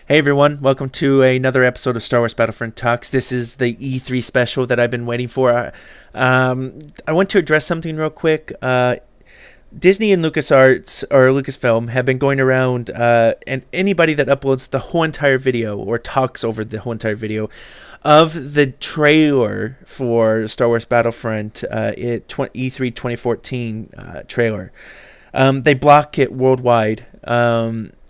Hey everyone, welcome to another episode of Star Wars Battlefront Talks. This is the E3 special that I've been waiting for. I want to address something real quick. Disney and LucasArts or Lucasfilm have been going around, and anybody that uploads the whole entire video or talks over the whole entire video of the trailer for Star Wars Battlefront, E3 2014 trailer. They block it worldwide.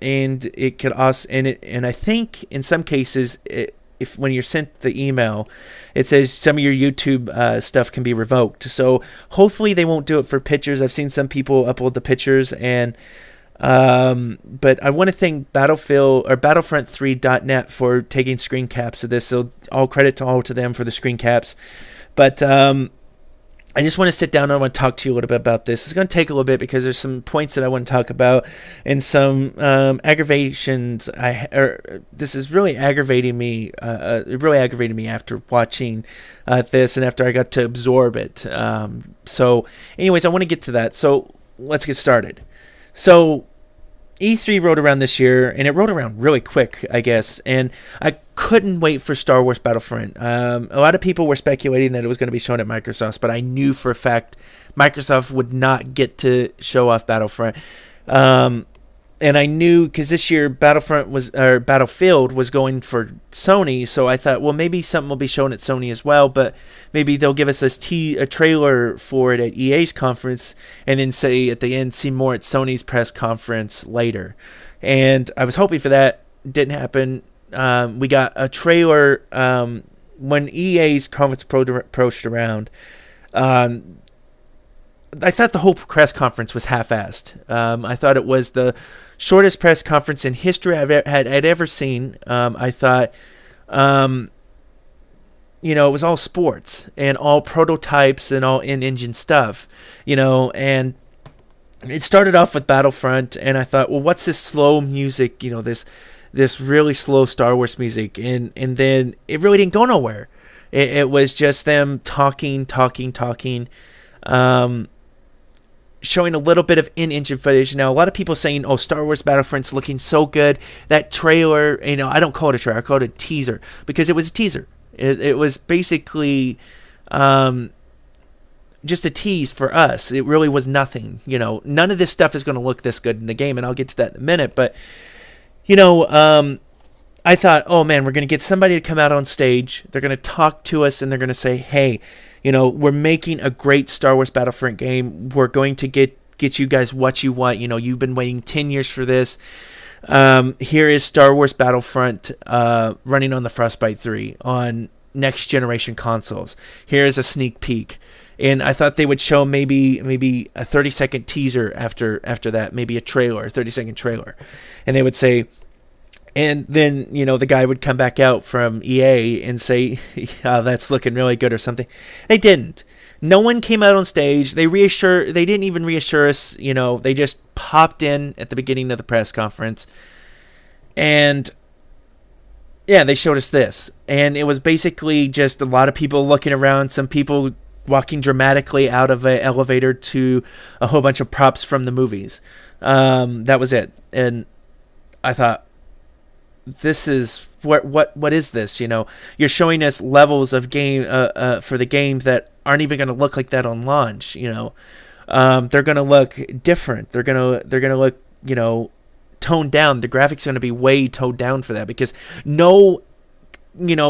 And it could also, and I think in some cases, if when you're sent the email, it says some of your YouTube stuff can be revoked. So hopefully they won't do it for pictures. I've seen some people upload the pictures, and but I want to thank Battlefield or Battlefront3.net for taking screen caps of this. So all credit to them for the screen caps. But I just want to sit down and I want to talk to you a little bit about this. It's going to take a little bit because there's some points that I want to talk about and some aggravations. This is really aggravating me. It really aggravated me after watching this and after I got to absorb it. So, anyways, I want to get to that. So let's get started. So E3 rolled around this year, and it rolled around really quick, I guess, and I couldn't wait for Star Wars Battlefront. A lot of people were speculating that it was going to be shown at Microsoft, but I knew for a fact Microsoft would not get to show off Battlefront. And I knew because this year Battlefield was going for Sony, so I thought, well, maybe something will be shown at Sony as well, but maybe they'll give us a trailer for it at EA's conference, and then say at the end, see more at Sony's press conference later. And I was hoping for that. Didn't happen. We got a trailer when EA's conference approached around. I thought the whole press conference was half-assed. I thought it was the shortest press conference in history I'd ever seen. I thought, it was all sports and all prototypes and all in-engine stuff, and it started off with Battlefront, and I thought, well, what's this slow music, this really slow Star Wars music, and then it really didn't go nowhere. It was just them talking, showing a little bit of in-engine footage. Now, a lot of people saying, oh, Star Wars Battlefront's looking so good. That trailer, I don't call it a trailer, I call it a teaser, because it was a teaser. It was basically just a tease for us. It really was nothing. None of this stuff is going to look this good in the game, and I'll get to that in a minute. But, I thought, oh, man, we're going to get somebody to come out on stage. They're going to talk to us, and they're going to say, hey, we're making a great Star Wars Battlefront game. We're going to get you guys what you want. You've been waiting 10 years for this. Here is Star Wars Battlefront running on the Frostbite 3 on next generation consoles. Here is a sneak peek. And I thought they would show maybe a 30-second teaser after that, maybe a 30-second trailer. And they would say, and then, the guy would come back out from EA and say, oh, that's looking really good or something. They didn't. No one came out on stage. They didn't even reassure us. They just popped in at the beginning of the press conference. And, yeah, they showed us this. And it was basically just a lot of people looking around, some people walking dramatically out of an elevator to a whole bunch of props from the movies. That was it. And I thought, this is what is this? You're showing us levels of game for the game that aren't even going to look like that on launch. They're going to look different. They're going to look toned down. The graphics are going to be way toned down for that, because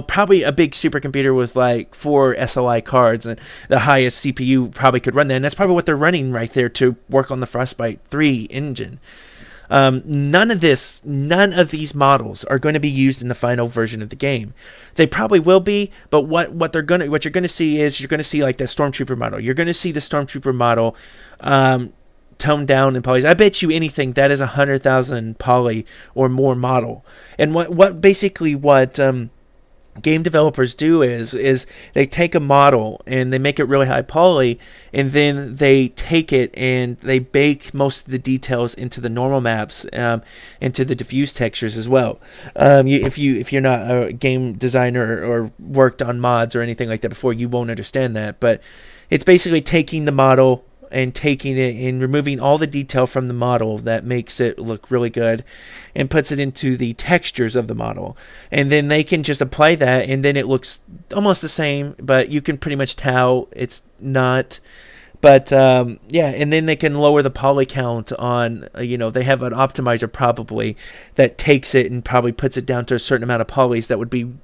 probably a big supercomputer with like 4 SLI cards and the highest CPU probably could run that, and that's probably what they're running right there to work on the Frostbite 3 engine. None of these models are going to be used in the final version of the game. They probably will be, but what you're going to see is you're going to see like that Stormtrooper model. You're going to see the Stormtrooper model toned down in polys. I bet you anything that is 100,000 poly or more model. And what game developers do is they take a model and they make it really high poly, and then they take it and they bake most of the details into the normal maps, into the diffuse textures as well. If you're not a game designer or worked on mods or anything like that before, you won't understand that. But it's basically taking the model, and taking it and removing all the detail from the model that makes it look really good and puts it into the textures of the model. And then they can just apply that, and then it looks almost the same, but you can pretty much tell it's not. But yeah, and then they can lower the poly count on, they have an optimizer probably that takes it and probably puts it down to a certain amount of polys that would be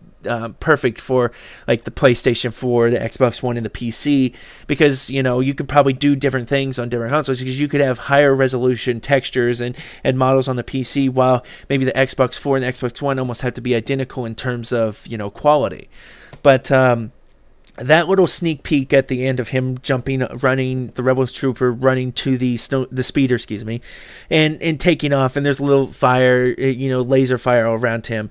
perfect for like the PlayStation 4, the Xbox One, and the PC, because you can probably do different things on different consoles, because you could have higher resolution textures and models on the PC, while maybe the Xbox 4 and the Xbox One almost have to be identical in terms of quality. But that little sneak peek at the end of him running the Rebel Trooper, running to the speeder, and taking off, and there's a little fire, laser fire all around him.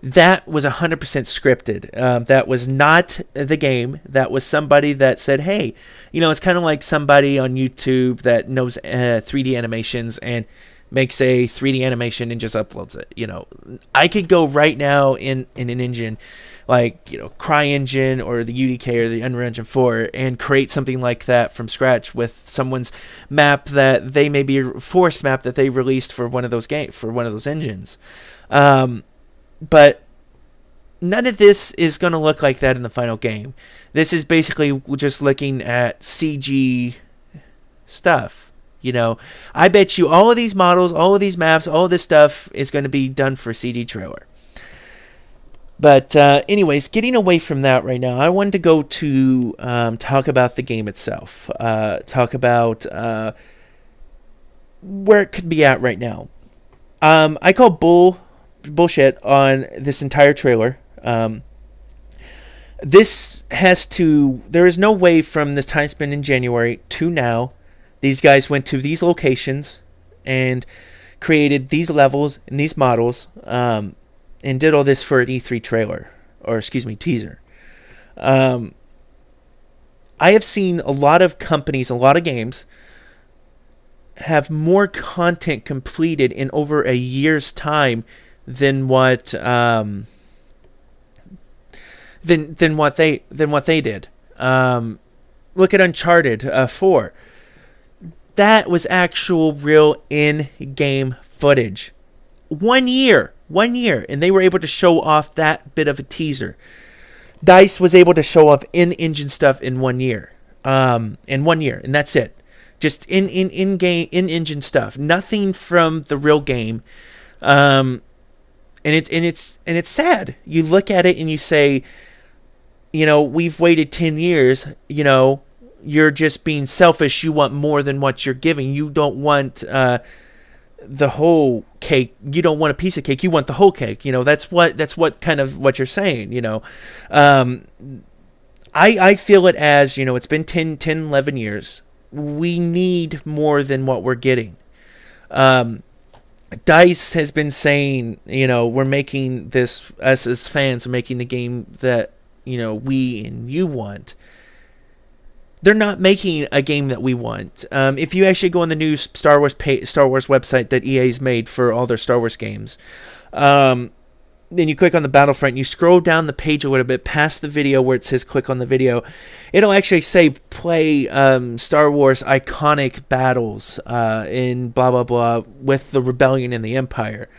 That was 100% scripted. That was not the game. That was somebody that said, hey, it's kind of like somebody on YouTube that knows 3D animations and makes a 3D animation and just uploads it. I could go right now in an engine like, CryEngine or the UDK or the Unreal Engine 4 and create something like that from scratch with someone's map that they maybe a forced map that they released for one of those engines. But none of this is going to look like that in the final game. This is basically just looking at CG stuff. I bet you all of these models, all of these maps, all of this stuff is going to be done for a CG trailer. But anyways, getting away from that right now, I wanted to go to talk about the game itself. Talk about where it could be at right now. I call bullshit on this entire trailer. There is no way from this time spent in January to now, these guys went to these locations and created these levels and these models, and did all this for an E3 trailer, or teaser. I have seen a lot of companies, a lot of games have more content completed in over a year's time than what than what they did. Look at Uncharted 4. That was actual real in-game footage. 1 year, and they were able to show off that bit of a teaser. DICE was able to show off in-engine stuff in 1 year. And that's it. Just in-engine stuff. Nothing from the real game. And it's sad. You look at it and you say, we've waited 10 years, you're just being selfish. You want more than what you're giving. You don't want the whole cake. You don't want a piece of cake. You want the whole cake. That's what kind of what you're saying. I feel it as, it's been 10, 11 years. We need more than what we're getting. DICE has been saying, we're making this, us as fans are making the game that, we and you want. They're not making a game that we want. If you actually go on the new Star Wars website that EA's made for all their Star Wars games, then you click on the Battlefront, you scroll down the page a little bit past the video where it says click on the video, it'll actually say play Star Wars iconic battles in blah blah blah with the Rebellion and the Empire.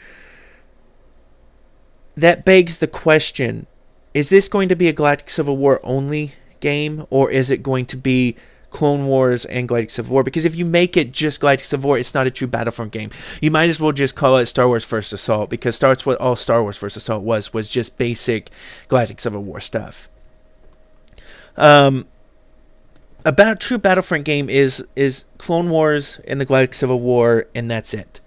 That begs the question, is this going to be a Galactic Civil War only game, or is it going to be Clone Wars and Galactic Civil War? Because if you make it just Galactic Civil War, it's not a true Battlefront game. You might as well just call it Star Wars First Assault, because that's what all Star Wars First Assault was just basic Galactic Civil War stuff. A true Battlefront game is Clone Wars and the Galactic Civil War, and that's it.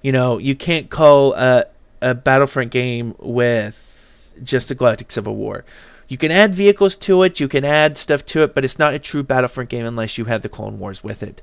You can't call a Battlefront game with just the Galactic Civil War. You can add vehicles to it, you can add stuff to it, but it's not a true Battlefront game unless you have the Clone Wars with it.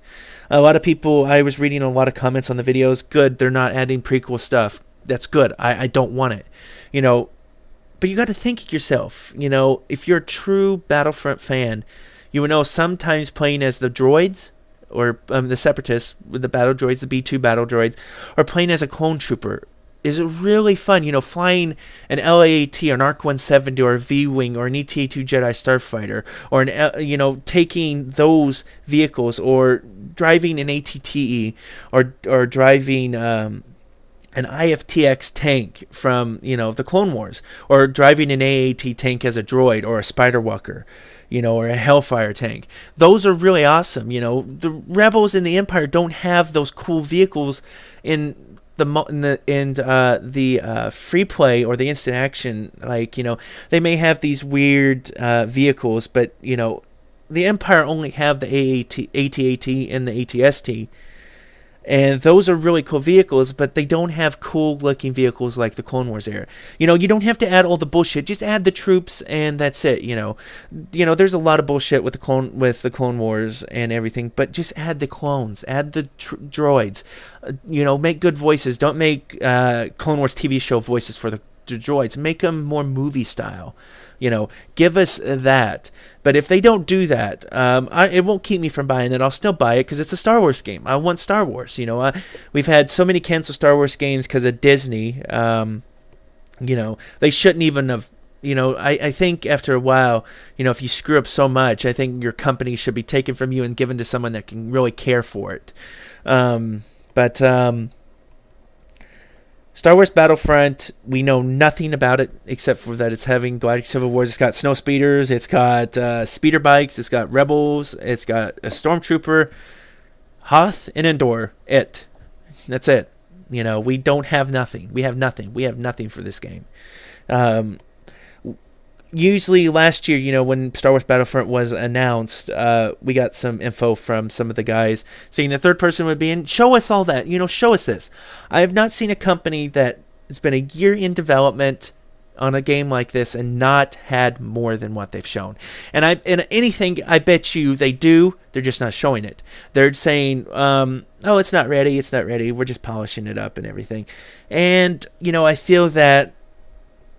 A lot of people, I was reading a lot of comments on the videos, good, they're not adding prequel stuff. That's good. I don't want it. But you got to think yourself, if you're a true Battlefront fan, you will know sometimes playing as the droids, or the Separatists, with the battle droids, the B-2 battle droids, or playing as a clone trooper, is really fun. Flying an LAAT, or an ARC 170, or a V-Wing, or an ETA-2 Jedi Starfighter, or taking those vehicles, or driving an ATTE, or driving an IFTX tank from the Clone Wars, or driving an AAT tank as a droid, or a Spider Walker, or a Hellfire tank. Those are really awesome. The Rebels and the Empire don't have those cool vehicles in the free play or the instant action. They may have these weird vehicles, but the Empire only have the AT-AT and the ATST. And those are really cool vehicles, but they don't have cool looking vehicles like the Clone Wars era. You don't have to add all the bullshit. Just add the troops, and that's it. There's a lot of bullshit with the Clone Wars and everything, but just add the clones, add the droids. Make good voices. Don't make Clone Wars TV show voices for the droids. Make them more movie style. Give us that. But if they don't do that, it won't keep me from buying it. I'll still buy it because it's a Star Wars game. I want Star Wars. We've had so many canceled Star Wars games because of Disney. They shouldn't even have. I think after a while, if you screw up so much, I think your company should be taken from you and given to someone that can really care for it. But Star Wars Battlefront, we know nothing about it except for that it's having Galactic Civil Wars. It's got snow speeders, it's got speeder bikes, it's got rebels, it's got a stormtrooper, Hoth, and Endor. That's it. We don't have nothing. We have nothing. We have nothing for this game. Usually last year, when Star Wars Battlefront was announced, we got some info from some of the guys saying the third person would be in. Show us all that. Show us this. I have not seen a company that has been a year in development on a game like this and not had more than what they've shown. And anything, I bet you they do. They're just not showing it. They're saying, oh, it's not ready. It's not ready. We're just polishing it up and everything. And, I feel that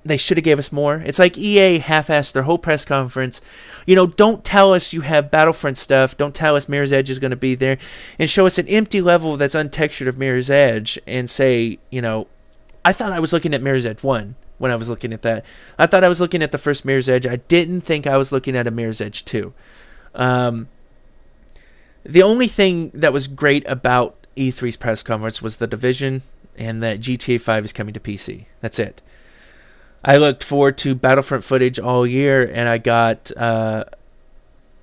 they should have gave us more. It's like EA half-assed their whole press conference. Don't tell us you have Battlefront stuff. Don't tell us Mirror's Edge is going to be there. And show us an empty level that's untextured of Mirror's Edge and say, I thought I was looking at Mirror's Edge 1 when I was looking at that. I thought I was looking at the first Mirror's Edge. I didn't think I was looking at a Mirror's Edge 2. The only thing that was great about E3's press conference was the Division and that GTA 5 is coming to PC. That's it. I looked forward to Battlefront footage all year, and I got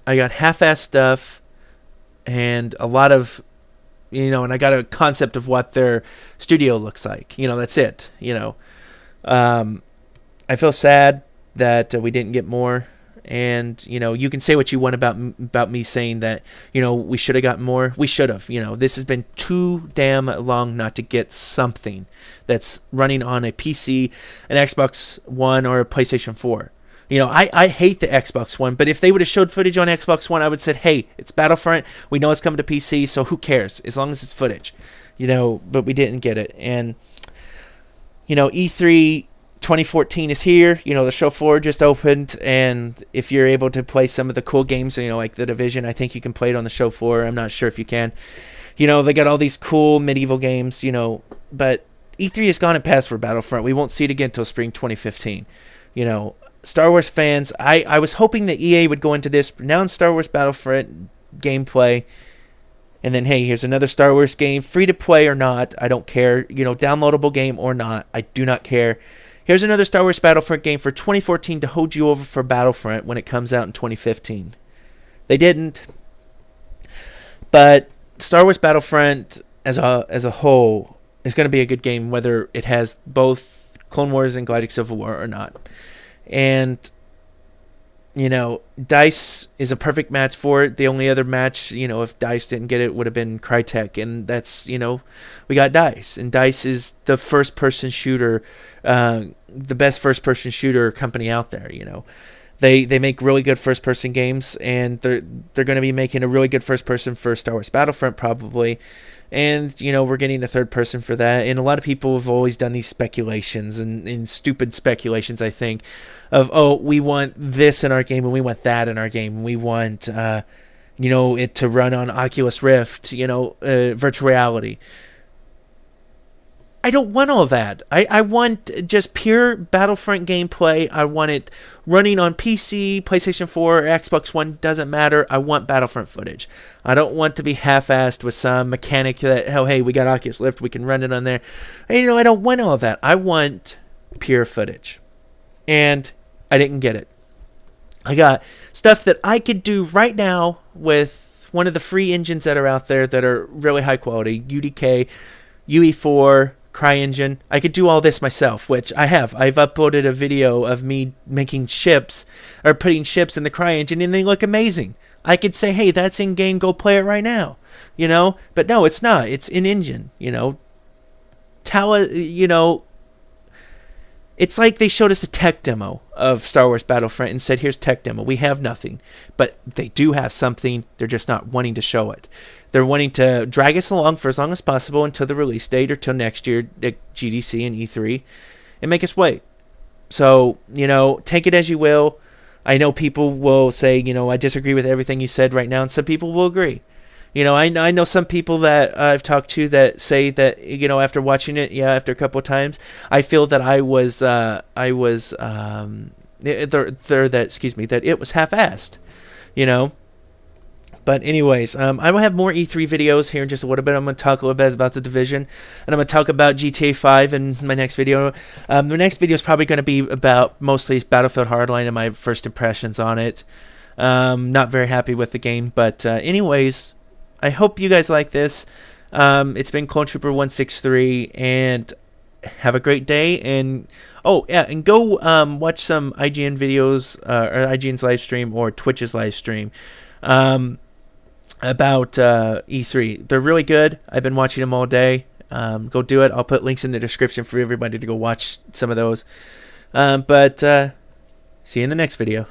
half-assed stuff and a lot of, and I got a concept of what their studio looks like. That's it. I feel sad that we didn't get more. And, you can say what you want about me saying that, we should have gotten more. We should have. This has been too damn long not to get something that's running on a PC, an Xbox One, or a PlayStation 4. I hate the Xbox One, but if they would have showed footage on Xbox One, I would have said, hey, it's Battlefront. We know it's coming to PC, so who cares? As long as it's footage. But we didn't get it. And, E3 2014 is here. The show floor just opened, and if you're able to play some of the cool games, like The Division, I think you can play it on the show floor. I'm not sure if you can. They got all these cool medieval games, but E3 has gone and passed for Battlefront. We won't see it again until spring 2015. Star Wars fans, I was hoping that EA would go into this, renowned Star Wars Battlefront gameplay, and then, hey, here's another Star Wars game, free to play or not, I don't care. Downloadable game or not, I do not care. Here's another Star Wars Battlefront game for 2014 to hold you over for Battlefront when it comes out in 2015. They didn't. But Star Wars Battlefront as a whole is going to be a good game, whether it has both Clone Wars and Galactic Civil War or not. And, DICE is a perfect match for it. The only other match, if DICE didn't get it, would have been Crytek. And that's, we got DICE. And DICE is the first-person shooter, the best first-person shooter company out there, They make really good first-person games, and they're going to be making a really good first-person for Star Wars Battlefront probably. And, we're getting a third person for that. And a lot of people have always done these speculations and stupid speculations, I think, of, oh, we want this in our game and we want that in our game. We want, it to run on Oculus Rift, virtual reality. I don't want all that. I want just pure Battlefront gameplay. I want it running on PC, PlayStation 4, or Xbox One, doesn't matter. I want Battlefront footage. I don't want to be half-assed with some mechanic that, oh, hey, we got Oculus Rift, we can run it on there. And, I don't want all of that. I want pure footage. And I didn't get it. I got stuff that I could do right now with one of the free engines that are out there that are really high quality, UDK, UE4, CryEngine. I could do all this myself, which I have. I've uploaded a video of me making ships, or putting ships in the CryEngine, and they look amazing. I could say, hey, that's in-game, go play it right now, But no, it's not. It's in-engine, It's like they showed us a tech demo of Star Wars Battlefront and said, here's tech demo. We have nothing. But they do have something. They're just not wanting to show it. They're wanting to drag us along for as long as possible until the release date or till next year at GDC and E3 and make us wait. So, take it as you will. I know people will say, I disagree with everything you said right now, and some people will agree. I know some people that I've talked to that say that, after watching it, after a couple of times, I feel that that it was half-assed, But anyways, I will have more E3 videos here in just a little bit. I'm going to talk a little bit about The Division, and I'm going to talk about GTA 5 in my next video. The next video is probably going to be about mostly Battlefield Hardline and my first impressions on it. Not very happy with the game, but anyways, I hope you guys like this. It's been Clone Trooper 163, and have a great day. And and go watch some IGN videos, or IGN's live stream or Twitch's live stream about E3. They're really good. I've been watching them all day. Go do it. I'll put links in the description for everybody to go watch some of those. But see you in the next video.